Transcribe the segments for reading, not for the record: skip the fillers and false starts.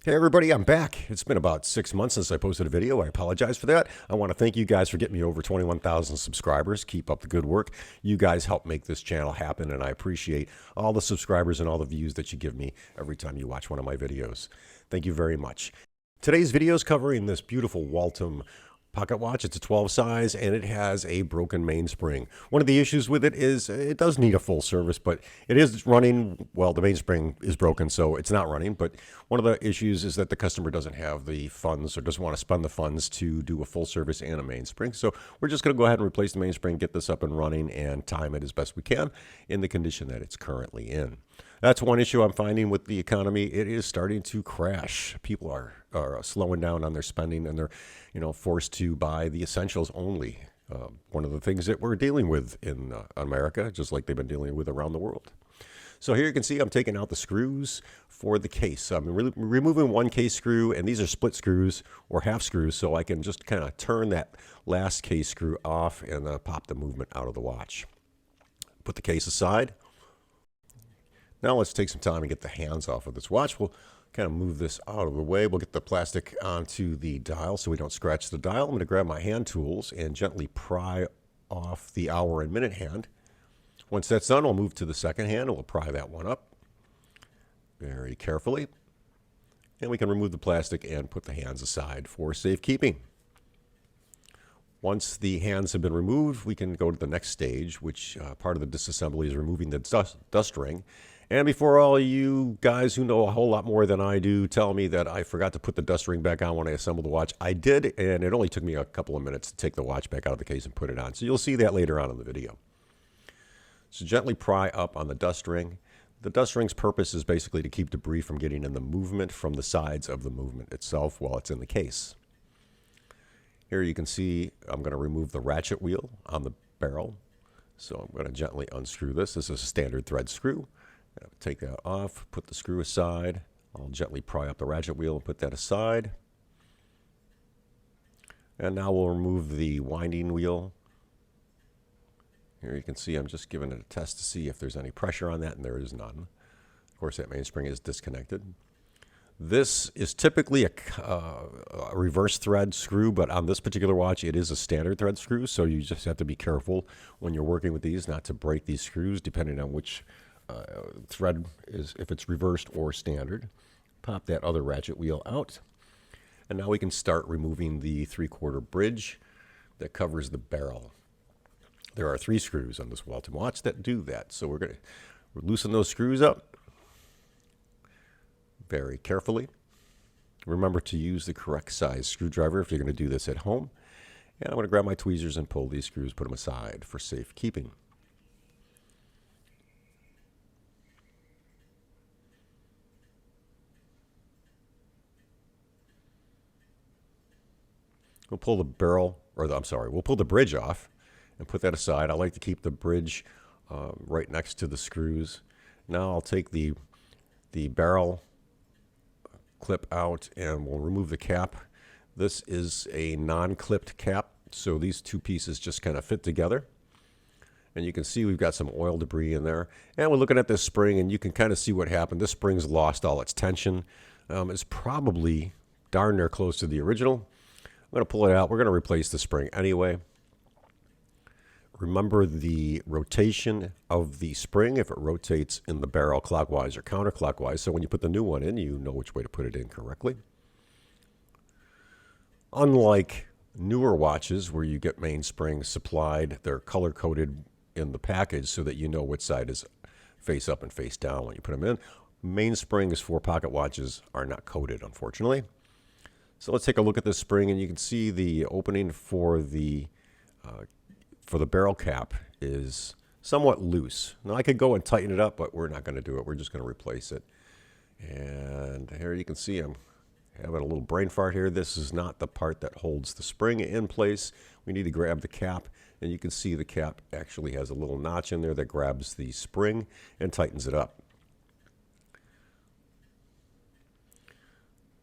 Hey everybody, I'm back. It's been about 6 months since I posted a video. I apologize for that. I want to thank you guys for getting me over 21,000 subscribers. Keep up the good work. You guys help make this channel happen, and I appreciate all the subscribers and all the views that you give me every time you watch one of my videos. Thank you very much. Today's video is covering this beautiful Waltham pocket watch. It's a 12 size and it has a broken mainspring. One of the issues with it is it does need a full service, but it is running. Well, the mainspring is broken, so it's not running. But one of the issues is that the customer doesn't have the funds or doesn't want to spend the funds to do a full service and a mainspring. So we're just going to go ahead and replace the mainspring, get this up and running, and time it as best we can in the condition that it's currently in. That's one issue I'm finding with the economy. It is starting to crash. People are slowing down on their spending, and they're forced to buy the essentials only. One of the things that we're dealing with in America, just like they've been dealing with around the world. So here you can see I'm taking out the screws for the case. I'm removing one case screw, and these are split screws or half screws, so I can just kind of turn that last case screw off and pop the movement out of the watch. Put the case aside. Now let's take some time and get the hands off of this watch. We'll kind of move this out of the way. We'll get the plastic onto the dial so we don't scratch the dial. I'm going to grab my hand tools and gently pry off the hour and minute hand. Once that's done, we'll move to the second hand and we'll pry that one up very carefully. And we can remove the plastic and put the hands aside for safekeeping. Once the hands have been removed, we can go to the next stage, which part of the disassembly is removing the dust ring. And before all you guys who know a whole lot more than I do tell me that I forgot to put the dust ring back on when I assembled the watch, I did, and it only took me a couple of minutes to take the watch back out of the case and put it on. So you'll see that later on in the video. So gently pry up on the dust ring. The dust ring's purpose is basically to keep debris from getting in the movement from the sides of the movement itself while it's in the case. Here you can see I'm going to remove the ratchet wheel on the barrel. So I'm going to gently unscrew this. This is a standard thread screw. Take that off, put the screw aside. I'll gently pry up the ratchet wheel and put that aside. And now we'll remove the winding wheel. Here you can see I'm just giving it a test to see if there's any pressure on that, and there is none. Of course, that mainspring is disconnected. This is typically a reverse thread screw, but on this particular watch, it is a standard thread screw, so you just have to be careful when you're working with these not to break these screws, depending on which thread is, if it's reversed or standard. Pop that other ratchet wheel out, and now we can start removing the 3/4 bridge that covers the barrel. There are 3 screws on this Waltham watch that do that, so we're going to loosen those screws up very carefully. Remember to use the correct size screwdriver if you're going to do this at home. And I'm going to grab my tweezers and pull these screws, put them aside for safekeeping. We'll pull the barrel, or we'll pull the bridge off and put that aside. I like to keep the bridge right next to the screws. Now I'll take the barrel clip out and we'll remove the cap. This is a non-clipped cap, so these two pieces just kind of fit together. And you can see we've got some oil debris in there. And we're looking at this spring, and you can kind of see what happened. This spring's lost all its tension. It's probably darn near close to the original. I'm going to pull it out. We're going to replace the spring anyway. Remember the rotation of the spring, if it rotates in the barrel clockwise or counterclockwise. So when you put the new one in, you know which way to put it in correctly. Unlike newer watches where you get mainsprings supplied, they're color-coded in the package so that you know which side is face up and face down when you put them in. Mainsprings for pocket watches are not coded, unfortunately. So let's take a look at this spring, and you can see the opening for the barrel cap is somewhat loose. Now I could go and tighten it up, but we're not going to do it. We're just going to replace it. And here you can see I'm having a little brain fart here. This is not the part that holds the spring in place. We need to grab the cap, and you can see the cap actually has a little notch in there that grabs the spring and tightens it up.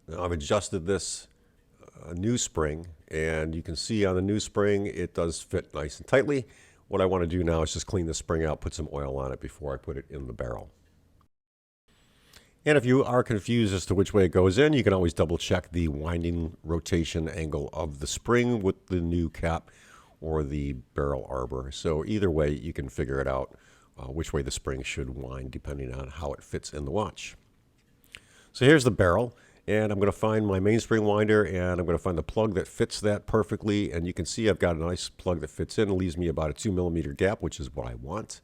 Now I've adjusted this new spring, and you can see on the new spring it does fit nice and tightly. What I want to do now is just clean the spring out, put some oil on it before I put it in the barrel. And if you are confused as to which way it goes in, you can always double check the winding rotation angle of the spring with the new cap or the barrel arbor. So either way, you can figure it out which way the spring should wind depending on how it fits in the watch. So here's the barrel, and I'm going to find my mainspring winder, and I'm going to find the plug that fits that perfectly. And you can see I've got a nice plug that fits in. It leaves me about a 2mm gap, which is what I want.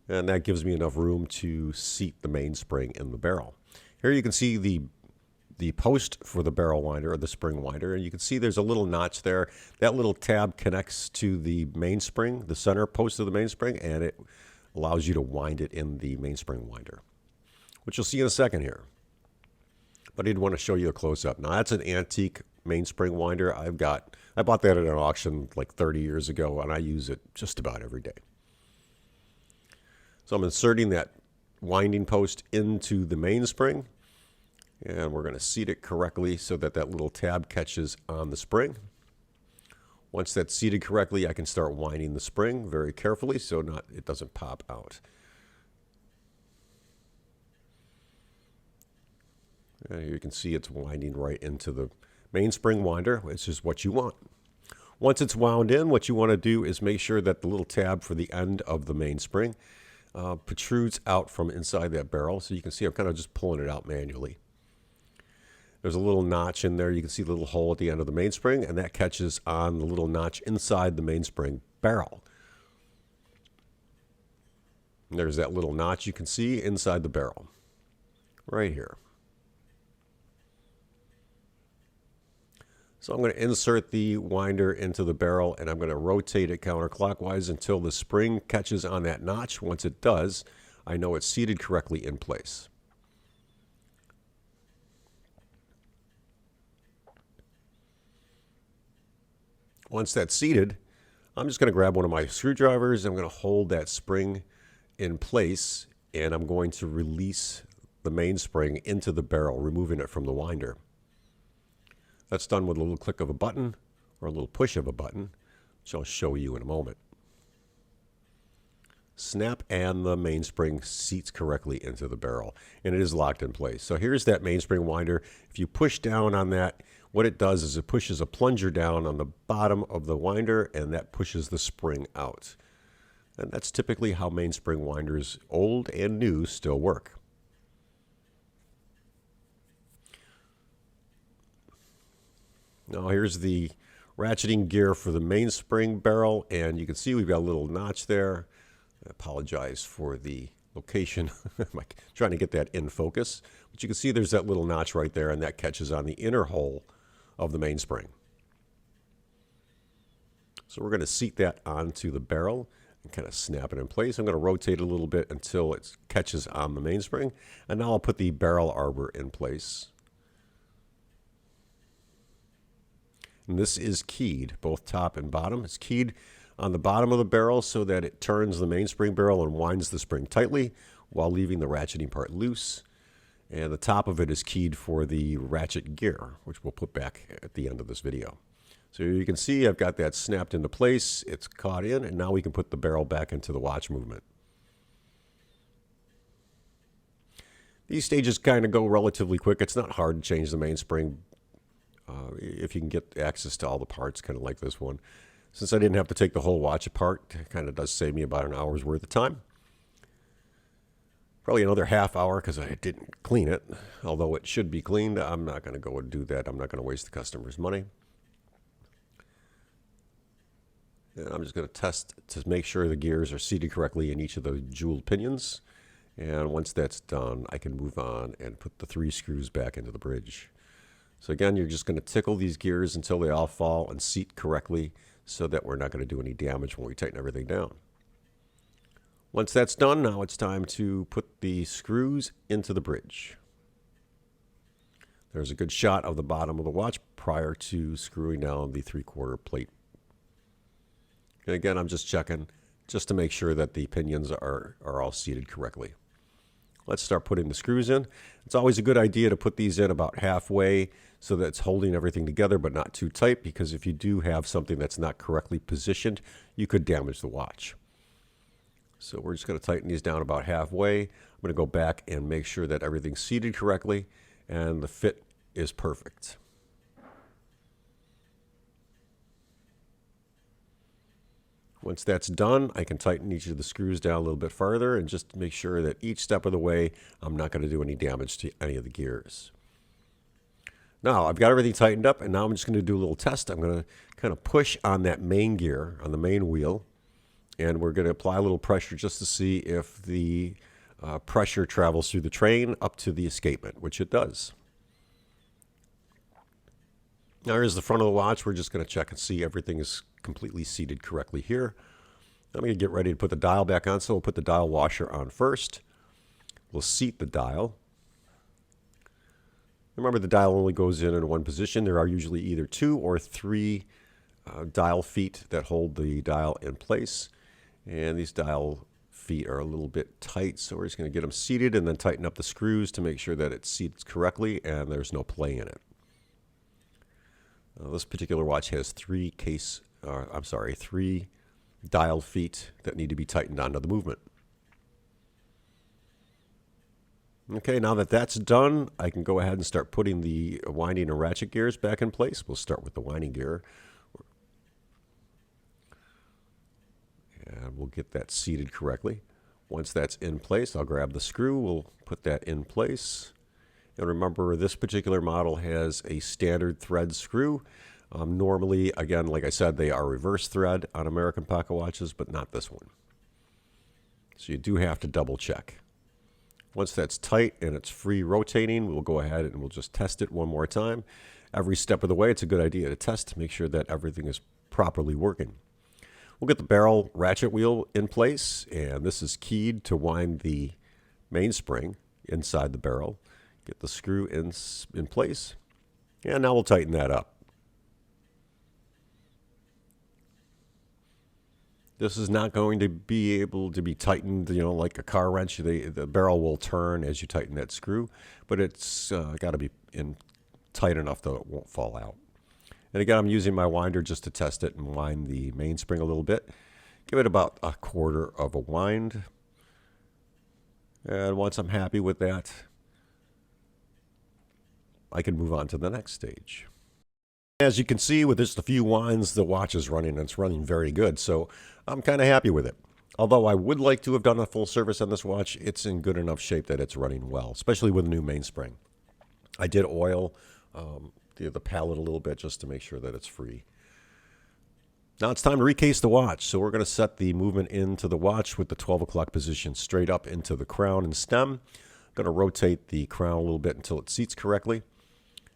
And that gives me enough room to seat the mainspring in the barrel. Here you can see the post for the barrel winder or the spring winder, and you can see there's a little notch there. That little tab connects to the mainspring, the center post of the mainspring, and it allows you to wind it in the mainspring winder, which you'll see in a second here. But I did want to show you a close-up. Now that's an antique mainspring winder. I bought that at an auction like 30 years ago, and I use it just about every day. So I'm inserting that winding post into the mainspring, and we're going to seat it correctly so that that little tab catches on the spring. Once that's seated correctly, I can start winding the spring very carefully so it doesn't pop out. And here you can see it's winding right into the mainspring winder, which is what you want. Once it's wound in, what you want to do is make sure that the little tab for the end of the mainspring protrudes out from inside that barrel. So you can see I'm kind of just pulling it out manually. There's a little notch in there. You can see the little hole at the end of the mainspring, and that catches on the little notch inside the mainspring barrel. And there's that little notch you can see inside the barrel right here. So I'm going to insert the winder into the barrel, and I'm going to rotate it counterclockwise until the spring catches on that notch. Once it does, I know it's seated correctly in place. Once that's seated, I'm just going to grab one of my screwdrivers. I'm going to hold that spring in place, and I'm going to release the mainspring into the barrel, removing it from the winder. That's done with a little click of a button or a little push of a button, which I'll show you in a moment. Snap, and the mainspring seats correctly into the barrel, and it is locked in place. So here's that mainspring winder. If you push down on that, what it does is it pushes a plunger down on the bottom of the winder, and that pushes the spring out. And that's typically how mainspring winders, old and new, still work. Now here's the ratcheting gear for the mainspring barrel, and you can see we've got a little notch there. I apologize for the location. I'm trying to get that in focus. But you can see there's that little notch right there, and that catches on the inner hole of the mainspring. So we're going to seat that onto the barrel and kind of snap it in place. I'm going to rotate a little bit until it catches on the mainspring. And now I'll put the barrel arbor in place. And this is keyed, both top and bottom. It's keyed on the bottom of the barrel so that it turns the mainspring barrel and winds the spring tightly while leaving the ratcheting part loose. And the top of it is keyed for the ratchet gear, which we'll put back at the end of this video. So you can see I've got that snapped into place. It's caught in, and now we can put the barrel back into the watch movement. These stages kind of go relatively quick. It's not hard to change the mainspring if you can get access to all the parts, kind of like this one. Since I didn't have to take the whole watch apart, it kind of does save me about an hour's worth of time. Probably another half hour because I didn't clean it. Although it should be cleaned, I'm not going to go and do that. I'm not going to waste the customer's money. And I'm just going to test to make sure the gears are seated correctly in each of the jeweled pinions. And once that's done, I can move on and put the 3 screws back into the bridge. So again, you're just going to tickle these gears until they all fall and seat correctly so that we're not going to do any damage when we tighten everything down. Once that's done, now it's time to put the screws into the bridge. There's a good shot of the bottom of the watch prior to screwing down the 3/4 plate. And again, I'm just checking just to make sure that the pinions are all seated correctly. Let's start putting the screws in. It's always a good idea to put these in about halfway so that it's holding everything together but not too tight, because if you do have something that's not correctly positioned, you could damage the watch. So we're just going to tighten these down about halfway. I'm going to go back and make sure that everything's seated correctly and the fit is perfect. Once that's done, I can tighten each of the screws down a little bit farther and just make sure that each step of the way I'm not going to do any damage to any of the gears. Now I've got everything tightened up, and now I'm just going to do a little test. I'm going to kind of push on that main gear, on the main wheel, and we're going to apply a little pressure just to see if the pressure travels through the train up to the escapement, which it does. Now here's the front of the watch. We're just going to check and see everything is completely seated correctly here. I'm going to get ready to put the dial back on, so we'll put the dial washer on first. We'll seat the dial. Remember, the dial only goes in one position. There are usually either 2 or 3 dial feet that hold the dial in place. And these dial feet are a little bit tight, so we're just going to get them seated and then tighten up the screws to make sure that it seats correctly and there's no play in it. This particular watch has 3 dial feet that need to be tightened onto the movement. Okay, now that that's done, I can go ahead and start putting the winding and ratchet gears back in place. We'll start with the winding gear. And we'll get that seated correctly. Once that's in place, I'll grab the screw. We'll put that in place. And remember, this particular model has a standard thread screw. Normally, again, like I said, they are reverse thread on American pocket watches, but not this one. So you do have to double check. Once that's tight and it's free rotating, we'll go ahead and we'll just test it one more time. Every step of the way, it's a good idea to test to make sure that everything is properly working. We'll get the barrel ratchet wheel in place, and this is keyed to wind the mainspring inside the barrel. Get the screw in place, and now we'll tighten that up. This is not going to be able to be tightened, like a car wrench. The barrel will turn as you tighten that screw, but it's got to be tight enough that it won't fall out. And again, I'm using my winder just to test it and wind the mainspring a little bit. Give it about 1/4 of a wind. And once I'm happy with that, I can move on to the next stage. As you can see, with just a few winds, the watch is running, and it's running very good. So I'm kind of happy with it. Although I would like to have done a full service on this watch, it's in good enough shape that it's running well, especially with a new mainspring. I did oil the pallet a little bit just to make sure that it's free. Now it's time to recase the watch. So we're going to set the movement into the watch with the 12 o'clock position straight up into the crown and stem. I'm going to rotate the crown a little bit until it seats correctly.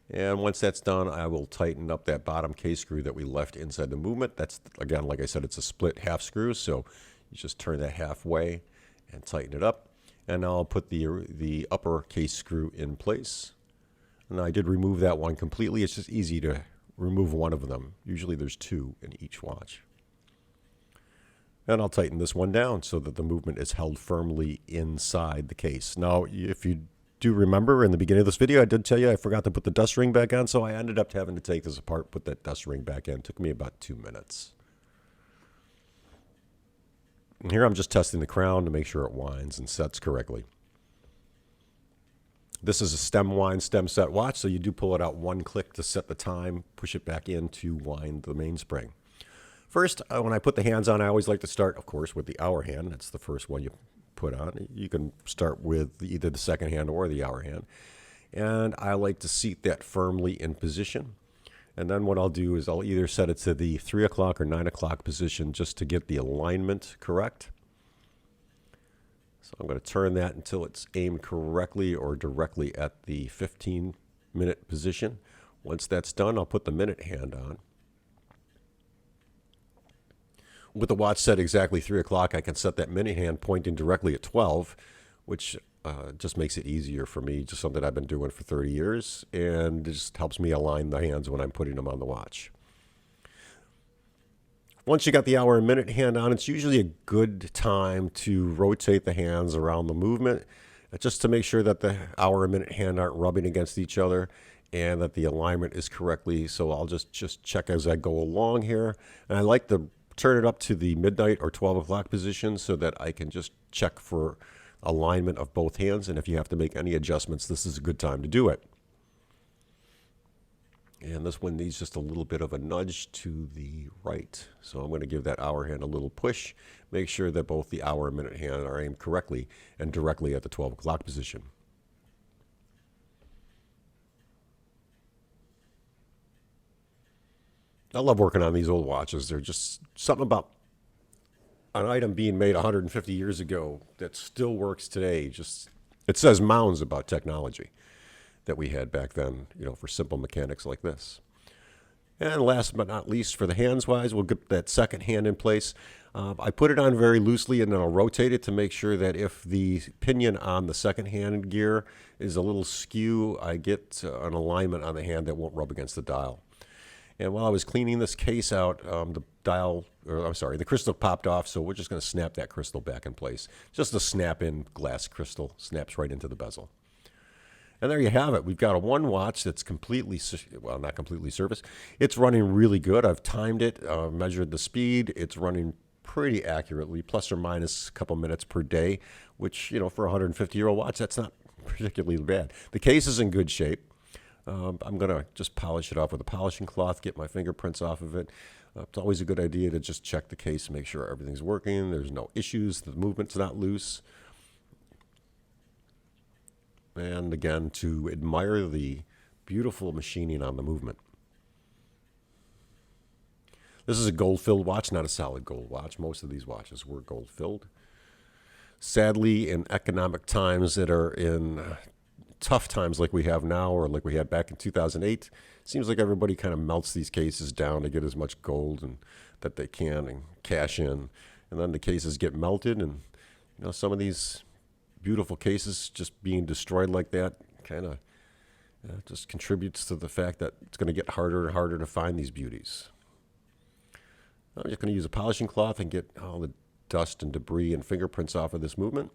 And once that's done, I will tighten up that bottom case screw that we left inside the movement. That's, again, like I said, it's a split half screw, so you just turn that halfway and tighten it up. And now I'll put the upper case screw in place. And I did remove that one completely. It's just easy to remove one of them. Usually there's 2 in each watch. And I'll tighten this one down so that the movement is held firmly inside the case. Now, if you do remember in the beginning of this video, I did tell you I forgot to put the dust ring back on, so I ended up having to take this apart, put that dust ring back in. It took me about 2 minutes. And here I'm just testing the crown to make sure it winds and sets correctly. This is a stem wind, stem set watch, so you do pull it out 1 click to set the time, push it back in to wind the mainspring. First, when I put the hands on, I always like to start, of course, with the hour hand. That's the first one you put on. You can start with either the second hand or the hour hand. And I like to seat that firmly in position. And then what I'll do is I'll either set it to the 3 o'clock or 9 o'clock position just to get the alignment correct. So I'm going to turn that until it's aimed correctly or directly at the 15-minute position. Once that's done, I'll put the minute hand on. With the watch set exactly 3 o'clock, I can set that minute hand pointing directly at 12, which just makes it easier for me, just something I've been doing for 30 years, and it just helps me align the hands when I'm putting them on the watch. Once you got the hour and minute hand on, it's usually a good time to rotate the hands around the movement, just to make sure that the hour and minute hand aren't rubbing against each other and that the alignment is correctly. So I'll just check as I go along here. And I like to turn it up to the midnight or 12 o'clock position so that I can just check for alignment of both hands, and if you have to make any adjustments, this is a good time to do it. And this one needs just a little bit of a nudge to the right. So I'm going to give that hour hand a little push. Make sure that both the hour and minute hand are aimed correctly and directly at the 12 o'clock position. I love working on these old watches. They're just something about an item being made 150 years ago that still works today. Just, it says mounds about technology that we had back then, you know, for simple mechanics like this. And last but not least, for the hands wise, we'll get that second hand in place. I put it on very loosely, and then I'll rotate it to make sure that if the pinion on the second hand gear is a little skew, I get an alignment on the hand that won't rub against the dial. And while I was cleaning this case out, the crystal popped off, so we're just going to snap that crystal back in place. Just a snap-in glass crystal, snaps right into the bezel. And there you have it. We've got a one watch that's completely, well, not completely serviced. It's running really good. I've timed it, measured the speed. It's running pretty accurately, plus or minus a couple minutes per day, which, you know, for a 150-year-old watch, that's not particularly bad. The case is in good shape. I'm going to just polish it off with a polishing cloth, get my fingerprints off of it. It's always a good idea to just check the case, make sure everything's working, there's no issues, the movement's not loose. And again, to admire the beautiful machining on the movement. This is a gold-filled watch, not a solid gold watch. Most of these watches were gold-filled. Sadly, in economic times that are in tough times like we have now or like we had back in 2008, seems like everybody kind of melts these cases down to get as much gold that they can and cash in. And then the cases get melted, and you know, some of these beautiful cases just being destroyed like that kind of just contributes to the fact that it's going to get harder and harder to find these beauties. I'm just going to use a polishing cloth and get all the dust and debris and fingerprints off of this movement.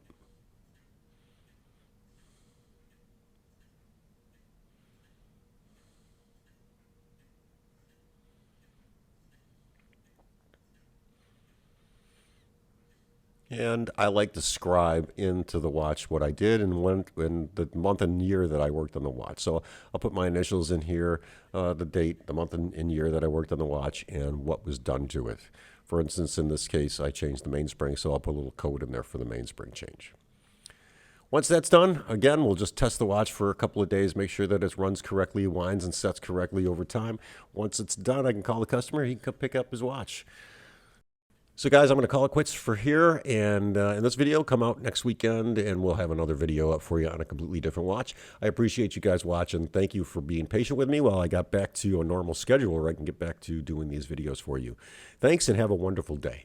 And I like to scribe into the watch what I did and when the month and year that I worked on the watch. So I'll put my initials in here, the date, the month and year that I worked on the watch, and what was done to it. For instance, in this case, I changed the mainspring, so I'll put a little code in there for the mainspring change. Once that's done, again, we'll just test the watch for a couple of days, make sure that it runs correctly, winds and sets correctly over time. Once it's done, I can call the customer, he can come pick up his watch. So guys, I'm going to call it quits for here, and in this video, come out next weekend, and we'll have another video up for you on a completely different watch. I appreciate you guys watching. Thank you for being patient with me while I got back to a normal schedule where I can get back to doing these videos for you. Thanks, and have a wonderful day.